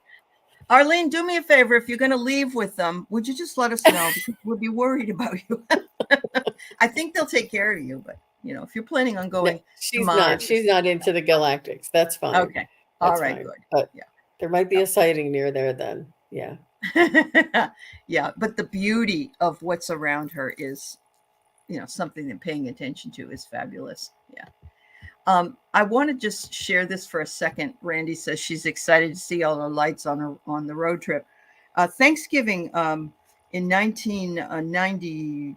Arlene, do me a favor. If you're going to leave with them, would you just let us know because we'll be worried about you. I think they'll take care of you, but if you're planning on
No,
going to
she's not.
Mars,
She's not into the Galactics. That's fine.
okay, all
That's
right,
fine.
good,
But
yeah.
there might be a sighting near there then. Yeah.
Yeah, but the beauty of what's around her is, something that paying attention to is fabulous. Yeah. I want to just share this for a second. Randy says she's excited to see all the lights on the road trip. Thanksgiving in 1997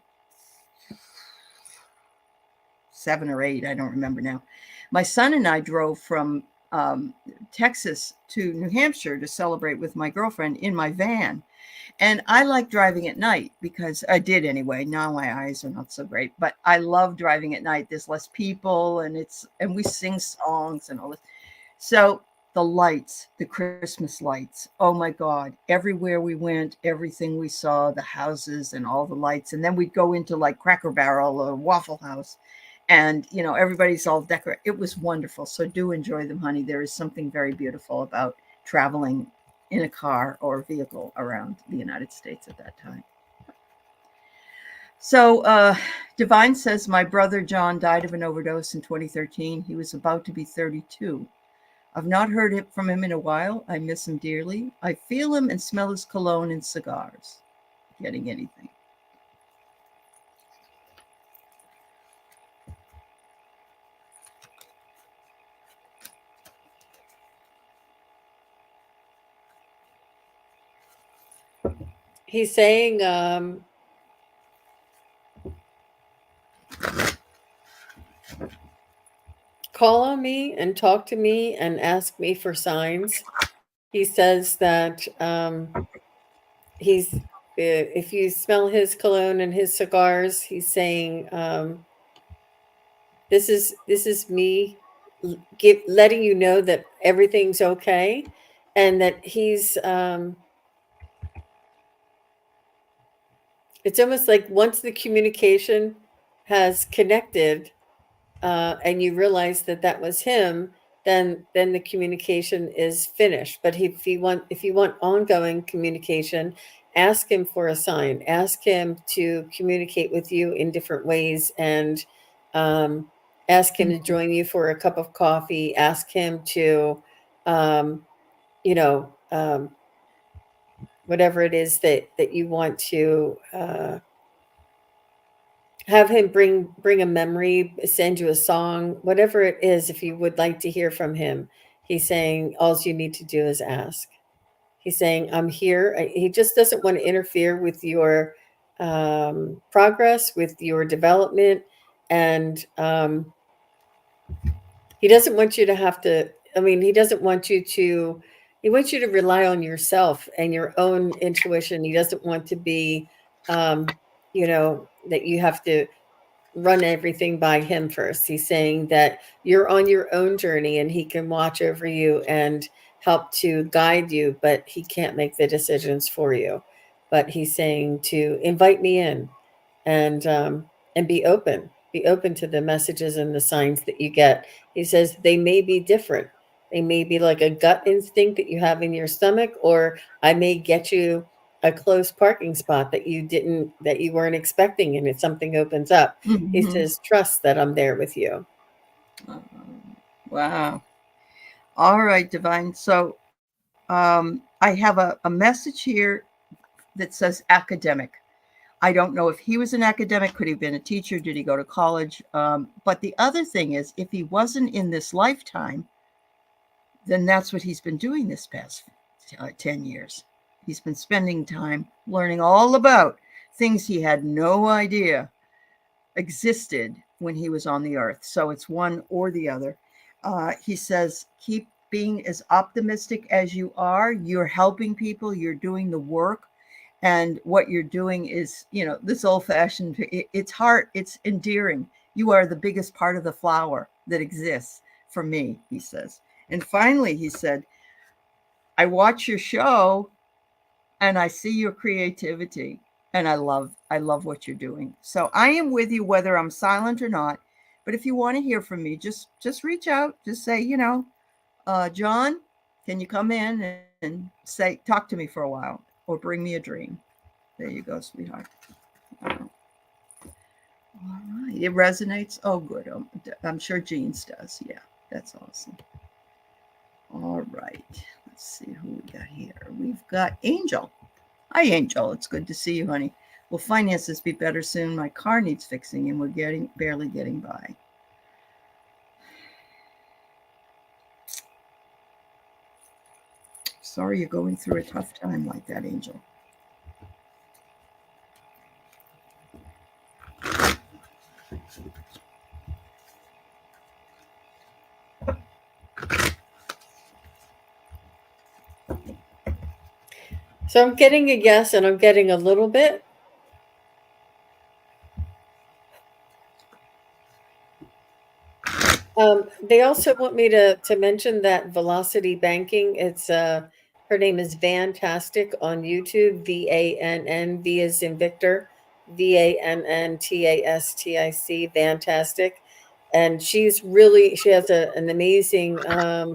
or 8, I don't remember now. My son and I drove from Texas to New Hampshire to celebrate with my girlfriend in my van. And I like driving at night because I did anyway. Now my eyes are not so great, but I love driving at night. There's less people and we sing songs and all this. So the lights, the Christmas lights, oh my God, everywhere we went, everything we saw, the houses and all the lights. And then we'd go into like Cracker Barrel or Waffle House and, everybody's all decorated. It was wonderful. So do enjoy them, honey. There is something very beautiful about traveling in a car or vehicle around the United States at that time. So Divine says, my brother John died of an overdose in 2013. He was about to be 32. I've not heard from him in a while. I miss him dearly. I feel him and smell his cologne and cigars. Getting anything.
He's saying, call on me and talk to me and ask me for signs. He says that if you smell his cologne and his cigars, he's saying, this is me letting you know that everything's okay, and that he's it's almost like once the communication has connected, and you realize that that was him, then the communication is finished. But if you want ongoing communication, ask him for a sign. Ask him to communicate with you in different ways, and ask him to join you for a cup of coffee. Ask him to, you know, whatever it is that you want to. Have him bring a memory, send you a song, whatever it is. If you would like to hear from him, he's saying all you need to do is ask. He's saying, I'm here. He just doesn't want to interfere with your progress, with your development, and he doesn't want you to have to. He doesn't want you to. He wants you to rely on yourself and your own intuition. He doesn't want to be, that you have to run everything by him first. He's saying that you're on your own journey and he can watch over you and help to guide you, but he can't make the decisions for you. But he's saying to invite me in and be open. Be open to the messages and the signs that you get. He says they may be different. They may be like a gut instinct that you have in your stomach, or I may get you a close parking spot that you weren't expecting, and if something opens up.
Mm-hmm.
He says, trust that I'm there with you.
Wow. All right, Divine. So I have a message here that says academic. I don't know if he was an academic. Could he have been a teacher? Did he go to college? But the other thing is, if he wasn't in this lifetime, then that's what he's been doing this past 10 years. He's been spending time learning all about things he had no idea existed when he was on the earth. So it's one or the other. He says, keep being as optimistic as you are. You're helping people. You're doing the work. And what you're doing is, this old-fashioned, it's heart, it's endearing. You are the biggest part of the flower that exists for me, he says. And finally, he said, I watch your show and I see your creativity, and I love what you're doing. So I am with you whether I'm silent or not. But if you want to hear from me, just reach out. Just say, John, can you come in and talk to me for a while, or bring me a dream. There you go, sweetheart. All right. It resonates. Oh, good. I'm sure Jean's does. Yeah, that's awesome. All right. Let's see who we got here. We've got Angel. Hi, Angel. It's good to see you, honey. Will finances be better soon? My car needs fixing and we're barely getting by. Sorry you're going through a tough time like that, Angel.
So I'm getting a yes, and I'm getting a little bit. They also want me to mention that Velocity Banking. It's her name is Vantastic on YouTube. VANN, V is in Victor, VANNTASTIC, Vantastic. And she has an amazing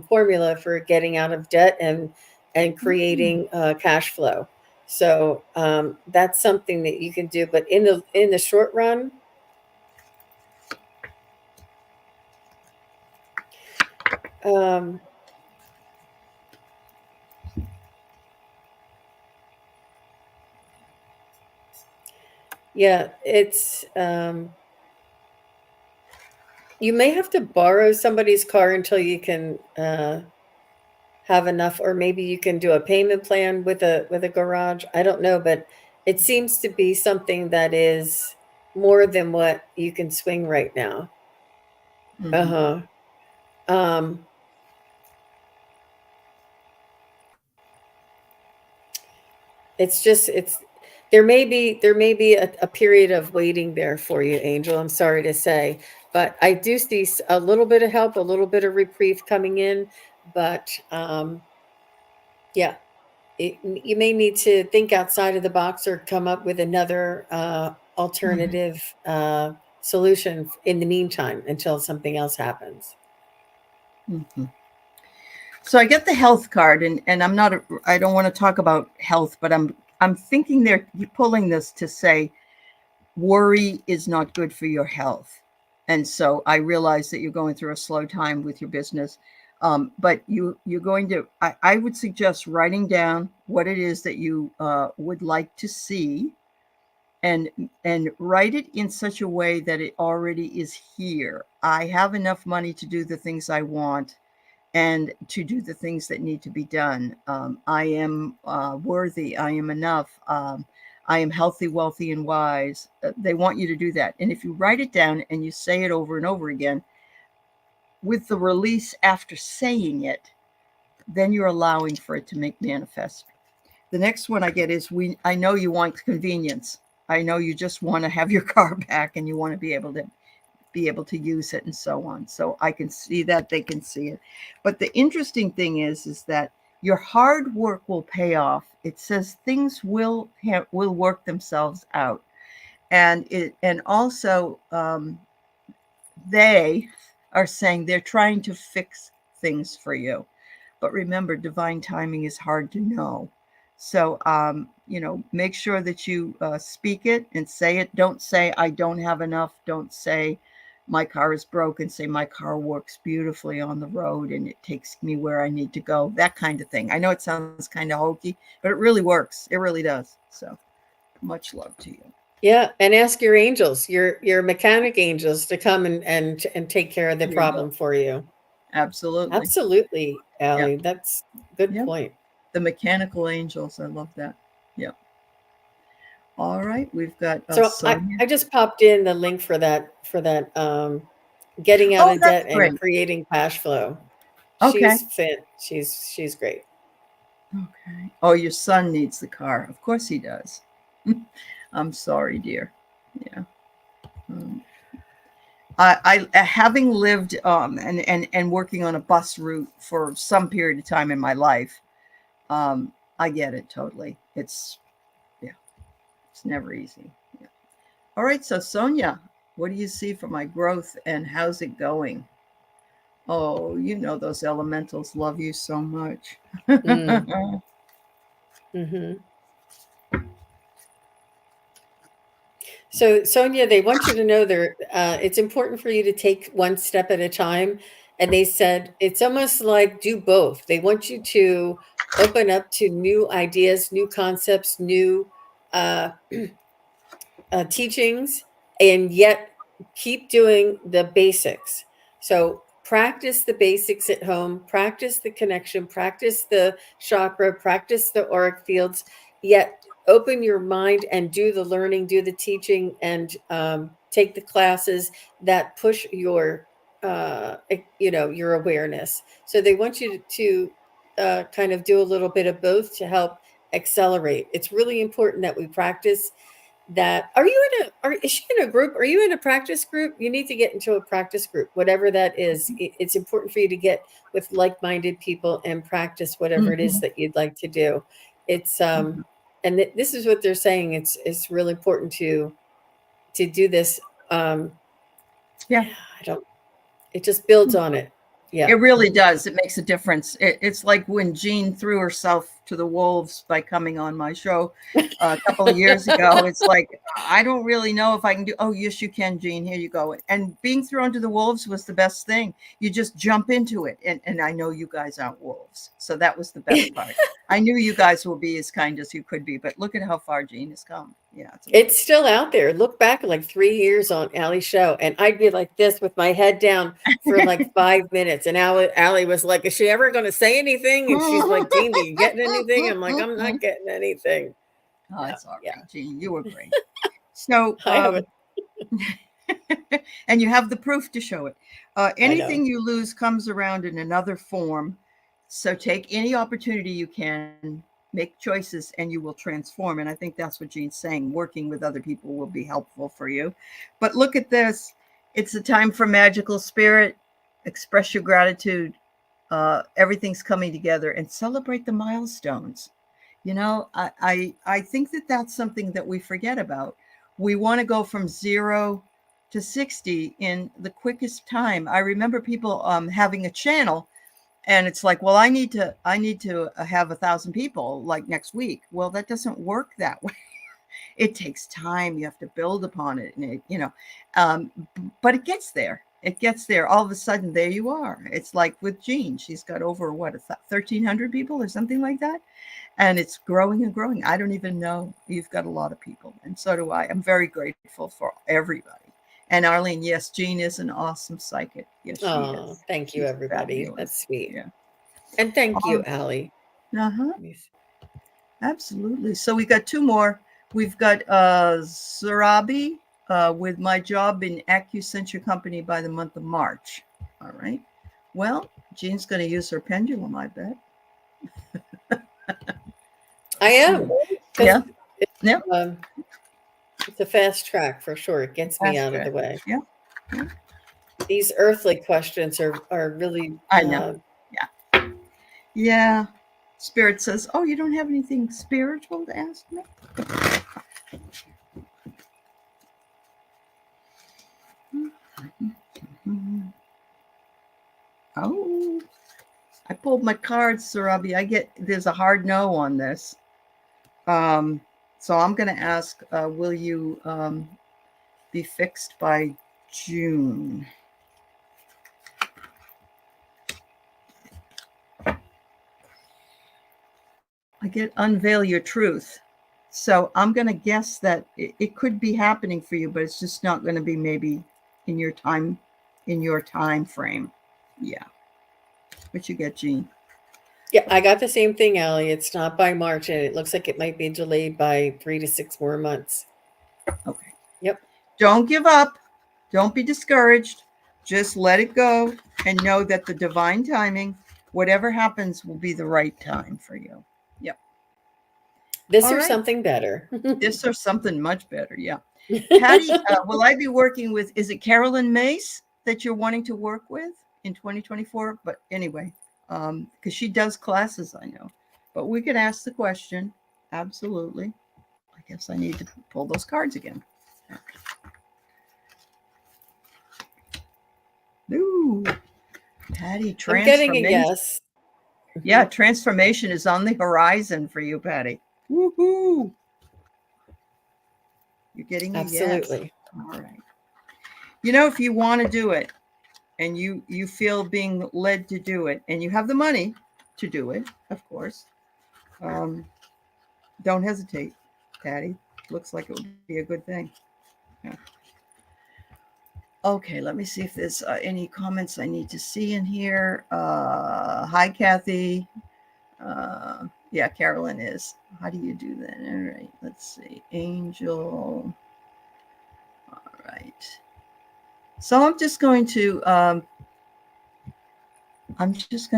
formula for getting out of debt and creating cash flow. So that's something that you can do. But in the short run, yeah, it's you may have to borrow somebody's car until you can have enough, or maybe you can do a payment plan with a garage. I don't know, but it seems to be something that is more than what you can swing right now.
Mm-hmm.
Uh-huh. Um, it's there may be a period of waiting there for you, Angel. I'm sorry to say, but I do see a little bit of help, a little bit of reprieve coming in, but yeah, you may need to think outside of the box or come up with another
Mm-hmm.
alternative solution in the meantime until something else happens.
Mm-hmm. So I get the health card, and I'm not. I don't want to talk about health, but I'm thinking they're pulling this to say worry is not good for your health, and so I realize that you're going through a slow time with your business, but you're going to. I would suggest writing down what it is that you would like to see, and write it in such a way that it already is here. I have enough money to do the things I want and to do the things that need to be done. I am worthy. I am enough. I am healthy, wealthy, and wise. They want you to do that. And if you write it down and you say it over and over again, with the release after saying it, then you're allowing for it to make manifest. The next one I get is I know you want convenience. I know you just want to have your car back and you want to be able to use it and so on. So I can see that, they can see it. But the interesting thing is that your hard work will pay off. It says things will work themselves out, and also they are saying they're trying to fix things for you. But remember, divine timing is hard to know. So, make sure that you speak it and say it. Don't say, I don't have enough. Don't say, my car is broken. Say, my car works beautifully on the road and it takes me where I need to go. That kind of thing. I know it sounds kind of hokey, but it really works. It really does. So, much love to you.
Yeah, and ask your angels, your mechanic angels, to come and take care of the
There you go.
problem for you.
Absolutely.
Absolutely,
Yep.
Allie. That's a good
Yep.
point.
The mechanical angels. I love that. Yep. All right. We've got
So
Sonia.
I just popped in the link for that getting out
Oh,
of
that's
debt and
great.
creating cash flow.
Okay.
She's great.
Okay. Oh, your son needs the car. Of course he does. I'm sorry, dear. Yeah. Um, I having lived and working on a bus route for some period of time in my life, I get it totally. Yeah, it's never easy. Yeah. All right, so Sonia, what do you see for my growth and how's it going? Oh, those elementals love you so much.
Mm, hmm. So, Sonia, they want you to know it's important for you to take one step at a time. And they said it's almost like do both. They want you to open up to new ideas, new concepts, new uh, teachings, and yet keep doing the basics. So, practice the basics at home, practice the connection, practice the chakra, practice the auric fields, yet open your mind and do the learning, do the teaching, and take the classes that push your, your awareness. So they want you to kind of do a little bit of both to help accelerate. It's really important that we practice that. Is she in a group? Are you in a practice group? You need to get into a practice group, whatever that is. It's important for you to get with like-minded people and practice whatever it is
Mhm.
that you'd like to do. It's
Mhm.
and this is what they're saying. It's really important to do this.
Yeah.
I don't. It just builds on it.
It
Yeah.
really does. It makes a difference. It's like when Jean threw herself to the wolves by coming on my show a couple of years ago. It's like, I don't really know if I can do. Oh, yes, you can, Jean. Here you go. And being thrown to the wolves was the best thing. You just jump into it. And I know you guys aren't wolves. So that was the best part. I knew you guys will be as kind as you could be, but look at how far Jean has come. Yeah, it's amazing.
It's still out there. Look back like 3 years on Aley's show, and I'd be like this with my head down for like 5 minutes. And Aley was like, "Is she ever going to say anything?" And she's like, "Jean, do you get anything?" I'm like, "I'm not getting anything."
Oh,
Yeah,
it's all
yeah.
right, Jean. You were great. So,
I haven't.
and you have the proof to show it.
I know.
Anything you lose comes around in another form. So take any opportunity you can, make choices, and you will transform. And I think that's what Jean's saying. Working with other people will be helpful for you. But look at this. It's a time for magical spirit. Express your gratitude. Everything's coming together, and celebrate the milestones. I think that that's something that we forget about. We want to go from 0 to 60 in the quickest time. I remember people having a channel, and it's like, well, I need to have 1,000 people like next week. Well, that doesn't work that way. It takes time. You have to build upon it, and um, but it gets there. It gets there. All of a sudden, there you are. It's like with Jean. She's got over 1,300 people or something like that, and it's growing and growing. I don't even know. You've got a lot of people, and so do I. I'm very grateful for everybody. And Arlene, yes, Jean is an awesome psychic. Yes, she
Oh,
is.
thank you,
She's
everybody. That's
fabulous.
sweet.
Yeah.
And thank you,
Um,
Aley.
uh-huh.
Let me see.
Absolutely. So we got two more. We've got Zarabi with my job in Accusenture Company by the month of March. All right. Well, Jean's going to use her pendulum, I bet.
I am, because
Yeah. Yeah.
it's a fast track for sure. It gets me
Fast
out of the
track.
way.
Yeah. Yeah.
These earthly questions are really
I know. Yeah. Yeah. Spirit says, oh, you don't have anything spiritual to ask me? Oh, I pulled my cards, Sarabi. There's a hard no on this. So I'm going to ask, will you be fixed by June? I get unveil your truth. So I'm going to guess that it could be happening for you, but it's just not going to be maybe in your time frame. Yeah. What you get, Jean?
Yeah, I got the same thing, Aley. It's not by March, and it looks like it might be delayed by 3 to 6 more months.
Okay.
Yep.
Don't give up. Don't be discouraged. Just let it go and know that the divine timing, whatever happens, will be the right time for you. Yep.
This
All
or
right.
something better.
This or something much better. Yeah. Patty, will I be working with, is it Carolyn Mace that you're wanting to work with in 2024? But anyway, because she does classes, I know. But we could ask the question. Absolutely. I guess I need to pull those cards again. Ooh, Patty,
I'm getting a
transformation.
yes.
Yeah, transformation is on the horizon for you, Patty. Woohoo! You're getting a yes.
Absolutely.
All right. If you want to do it, and you feel being led to do it, and you have the money to do it, of course, don't hesitate, Patty. Looks like it would be a good thing. Yeah. Okay, let me see if there's any comments I need to see in here. Hi, Kathy. Yeah, Carolyn is. How do you do that? All right, let's see. Angel. All right. So I'm just going to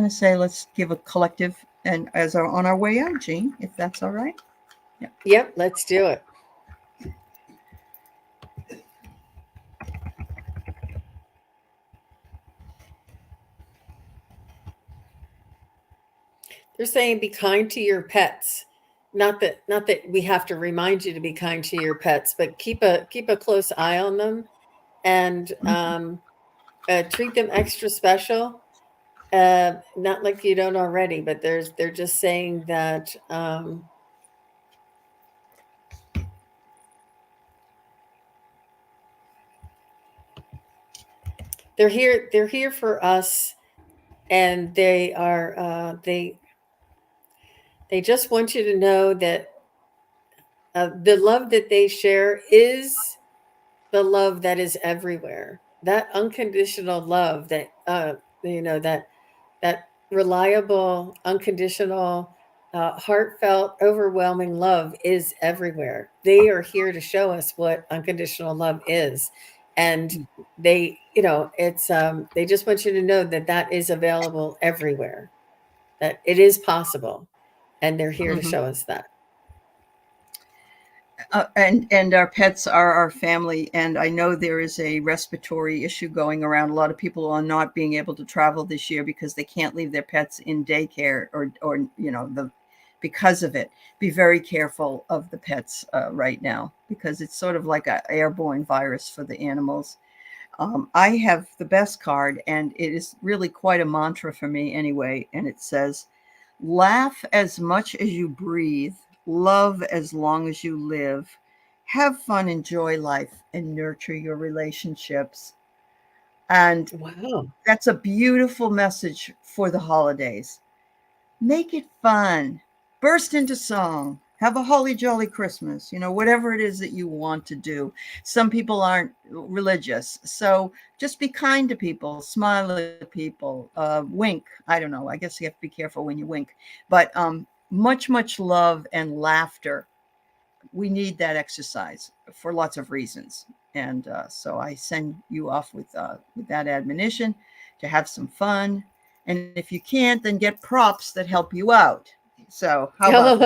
say, let's give a collective and as our on our way out, Jean, if that's all right. Yeah.
Yep, let's do it. They're saying be kind to your pets. Not that we have to remind you to be kind to your pets, but keep a close eye on them, and treat them extra special. Not like you don't already, but they're just saying that they're here. They're here for us, and they just want you to know that the love that they share is the love that is everywhere. That unconditional love that that reliable, unconditional, heartfelt, overwhelming love is everywhere. They are here to show us what unconditional love is, and they just want you to know that that is available everywhere, that it is possible, and they're here to
Mm-hmm.
show us that.
And our pets are our family. And I know there is a respiratory issue going around. A lot of people are not being able to travel this year because they can't leave their pets in daycare or because of it. Be very careful of the pets right now because it's sort of like an airborne virus for the animals. I have the best card, and it is really quite a mantra for me anyway. And it says, laugh as much as you breathe, love as long as you live, have fun, enjoy life, and nurture your relationships. And
Wow.
that's a beautiful message for the holidays. Make it fun. Burst into song. Have a holly jolly Christmas. Whatever it is that you want to do. Some people aren't religious, so just be kind to people. Smile at people. Wink. I don't know. I guess you have to be careful when you wink. But much love and laughter. We need that exercise for lots of reasons. And so I send you off with that admonition to have some fun. And if you can't, then get props that help you out. So how about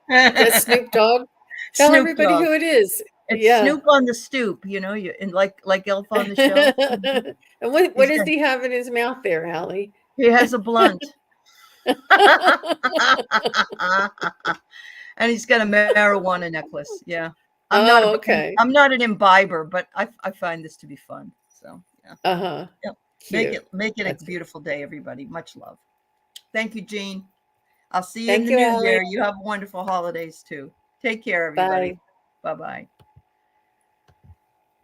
Just
that?
Snoop Dogg. Tell
Snoop
everybody
Dogg.
who it is.
It's
Yeah.
Snoop on the stoop, and like Elf on the Shelf.
And what
He's
does
got
he have in his mouth there, Allie?
he has a blunt. And he's got a marijuana necklace. Yeah.
Oh, okay.
I'm not an imbiber, but I find this to be fun. So yeah.
Uh-huh.
Yep.
Cute.
Make it a
That's cute.
beautiful day, everybody. Much love. Thank you, Jean. I'll see you in
Thank
the
you,
new
Allie.
year. You have wonderful holidays too. Take care, everybody.
Bye.
Bye bye.